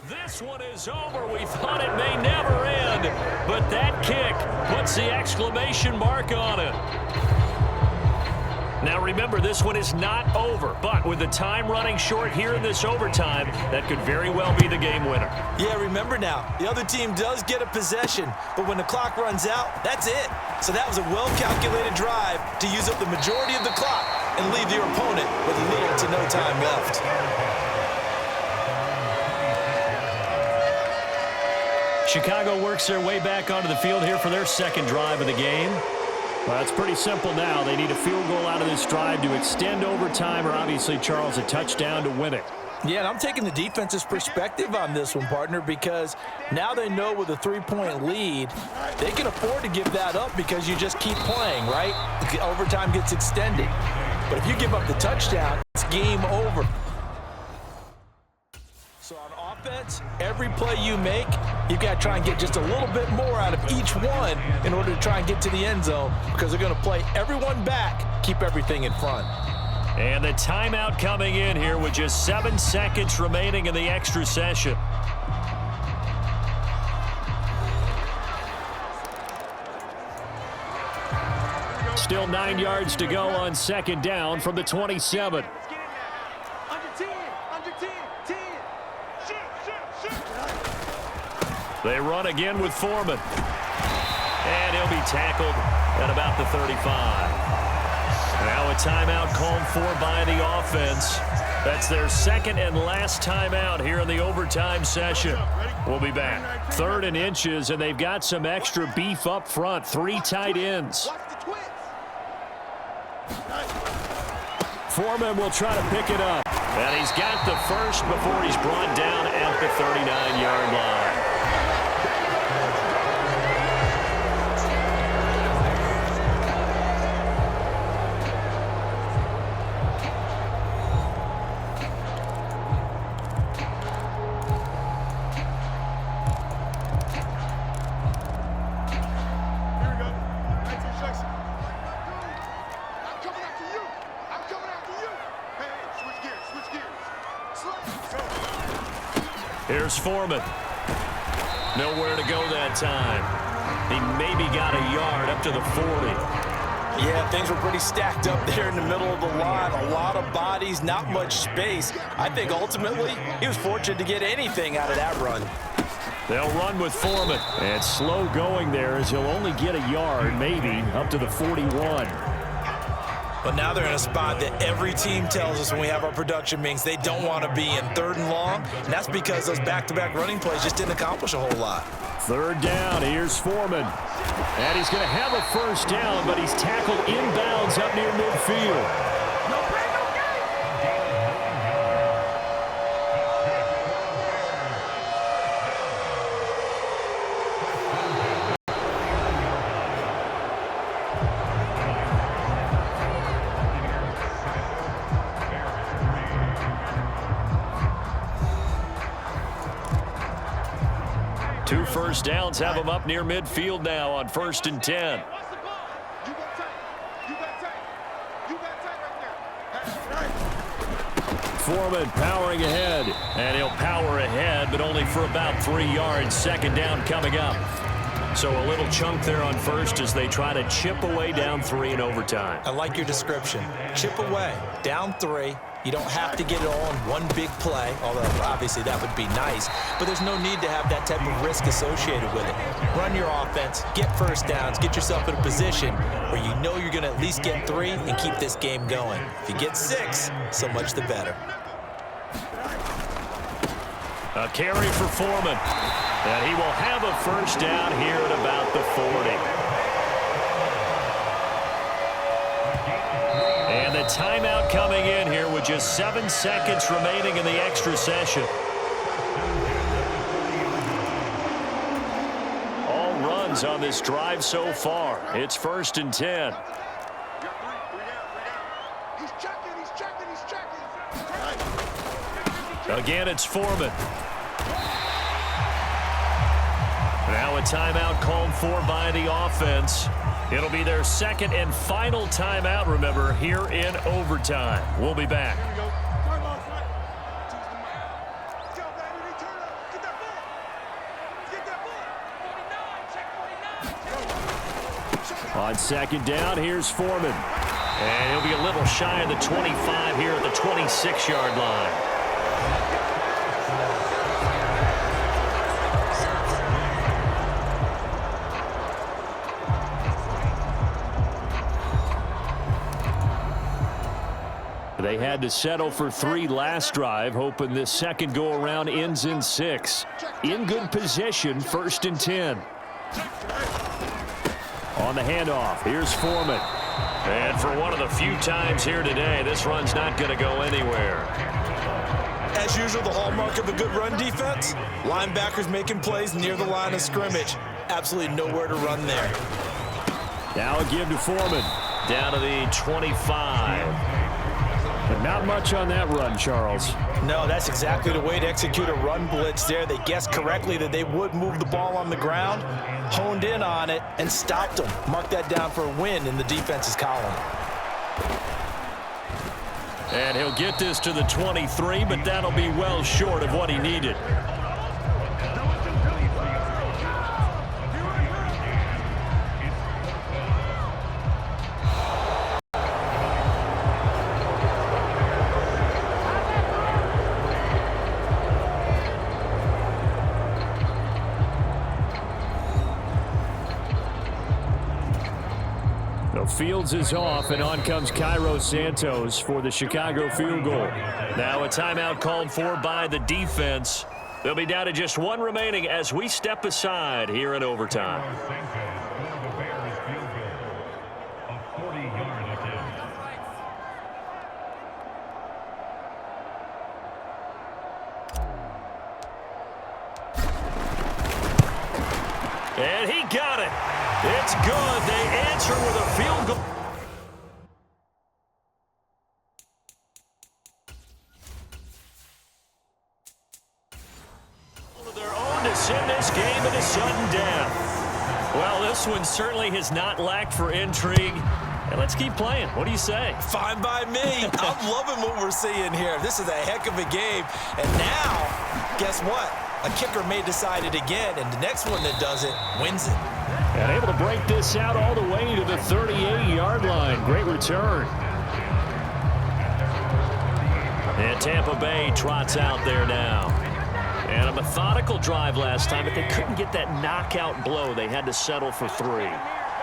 This one is over. We thought it may never end, but that kick puts the exclamation mark on it. Now remember, this one is not over, but with the time running short here in this overtime, that could very well be the game winner. Yeah, remember now, the other team does get a possession, but when the clock runs out, that's it. So that was a well-calculated drive to use up the majority of the clock and leave your opponent with little to no time left. Chicago works their way back onto the field here for their second drive of the game. Well, it's pretty simple now. They need a field goal out of this drive to extend overtime or obviously, Charles, a touchdown to win it. Yeah, and I'm taking the defense's perspective on this one, partner, because now they know with a 3-point lead, they can afford to give that up because you just keep playing, right? The overtime gets extended. But if you give up the touchdown, it's game over. So on offense, every play you make, you've got to try and get just a little bit more out of each one in order to try and get to the end zone because they're going to play everyone back, keep everything in front. And the timeout coming in here with just 7 seconds remaining in the extra session. Still 9 yards to go on second down from the 27. They run again with Foreman. And he'll be tackled at about the 35. Now a timeout called for by the offense. That's their second and last timeout here in the overtime session. We'll be back. 3rd and inches, and they've got some extra beef up front. 3 tight ends. Foreman will try to pick it up. And he's got the first before he's brought down at the 39-yard line. Here's Foreman. Nowhere to go that time. He maybe got a yard up to the 40. Yeah, things were pretty stacked up there in the middle of the line. A lot of bodies, not much space. I think ultimately he was fortunate to get anything out of that run. They'll run with Foreman. And slow going there as he'll only get a yard, maybe, up to the 41. But now they're in a spot that every team tells us when we have our production meetings they don't want to be in 3rd and long, and that's because those back-to-back running plays just didn't accomplish a whole lot. 3rd down, here's Foreman. And he's going to have a first down, but he's tackled inbounds up near midfield. Two first downs have him up near midfield now on 1st and 10. Foreman powering ahead, and he'll power ahead, but only for about 3 yards. 2nd down coming up. So a little chunk there on first as they try to chip away down 3 in overtime. I like your description. Chip away, down 3. You don't have to get it all in one big play, although obviously that would be nice. But there's no need to have that type of risk associated with it. Run your offense, get first downs, get yourself in a position where you know you're going to at least get 3 and keep this game going. If you get 6, so much the better. A carry for Foreman. And he will have a first down here at about the 40. And the timeout coming in here with just 7 seconds remaining in the extra session. All runs on this drive so far. It's 1st and 10. Again, it's Foreman. Now a timeout called for by the offense. It'll be their 2nd and final timeout, remember, here in overtime. We'll be back. On second down, here's Foreman. And he'll be a little shy of the 25 here at the 26-yard line. They had to settle for 3 last drive, hoping this second go-around ends in 6. In good position, 1st and 10. On the handoff, here's Foreman. And for one of the few times here today, this run's not going to go anywhere. As usual, the hallmark of a good run defense, linebackers making plays near the line of scrimmage. Absolutely nowhere to run there. Now a give to Foreman. Down to the 25. But not much on that run, Charles. No, that's exactly the way to execute a run blitz there. They guessed correctly that they would move the ball on the ground, honed in on it, and stopped them. Mark that down for a win in the defense's column. And he'll get this to the 23, but that'll be well short of what he needed. Fields is off, and on comes Cairo Santos for the Chicago field goal. Now a timeout called for by the defense. They'll be down to just 1 remaining as we step aside here in overtime. And he got it. It's good. They answer with a field goal. Of their own to send this game into sudden death. Well, this one certainly has not lacked for intrigue. And let's keep playing. What do you say? Fine by me. I'm loving what we're seeing here. This is a heck of a game. And now, guess what? A kicker may decide it again, and the next one that does it wins it. And able to break this out all the way to the 38-yard line. Great return. And Tampa Bay trots out there now. And a methodical drive last time, but they couldn't get that knockout blow. They had to settle for 3.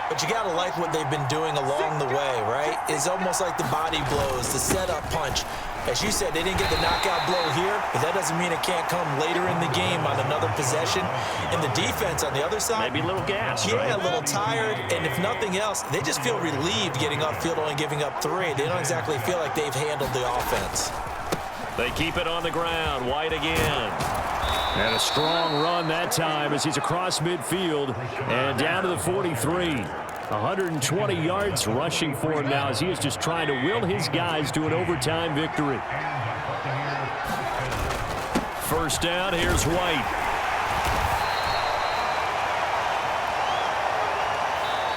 But you got to like what they've been doing along the way, right? It's almost like the body blows, the setup punch. As you said, they didn't get the knockout blow here, but that doesn't mean it can't come later in the game on another possession. And the defense on the other side, maybe a little gassed, yeah, right? A little tired. And if nothing else, they just feel relieved getting upfield, only giving up 3. They don't exactly feel like they've handled the offense. They keep it on the ground. White again. And a strong run that time as he's across midfield and down to the 43. 120 yards rushing for him now as he is just trying to will his guys to an overtime victory. First down, here's White.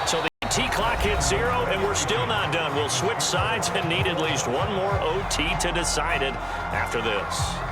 So the T-clock hits 0, and we're still not done. We'll switch sides and need at least one more OT to decide it after this.